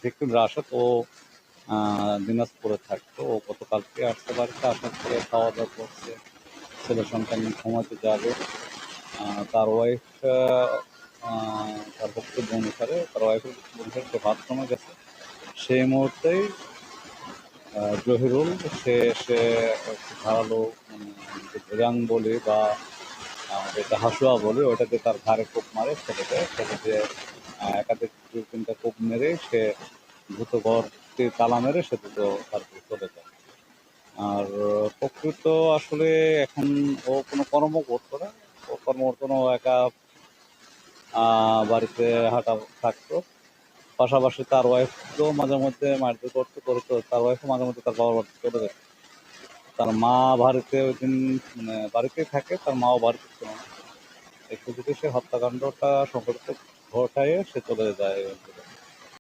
Victim Rashed, ও দিনাজপুরে থাকতো। ও গতকালকে আসতে বাড়িতে, আসার পরে খাওয়া দাওয়া করছে, ছেলে সন্তান নিয়ে ঘুমাতে যাবে। তার ওয়াইফ, তার বক্তব্য অনুসারে, তার ওয়াইফের বক্তব্য অনুসারে সে বাথরুমে গেছে। সেই মুহূর্তেই জহিরুল সে সে একটু ধারালো, যে ভেজাং বলি বা যেটা হাসুয়া বলি, ওইটাতে তার ঘাড়ে কোপ মারে ছেলেকে। ছেলেকে একাধিক 2-3টা কোপ মেরে সে দ্রুত ঘরটি তালা মেরে সে দ্রুত তারপরে চলে যায়। আর প্রকৃত আসলে এখন ও কোনো কর্ম করতো না, ও কর্ম করতো না, ও একা বাড়িতে হাঁটা থাকতো। পাশাপাশি তার ওয়াইফকেও মাঝে মধ্যে মারধর করতো, তার ওয়াইফও মাঝে মধ্যে তার বাবার বাড়িতে চলে যেত। তার মা বাড়িতে ওই দিন বাড়িতেই থাকে, তার মাও বাড়িতে ছিল না। এই সুযোগে সে হত্যাকাণ্ডটা সংঘটিত ঘটায় সে চলে যায়।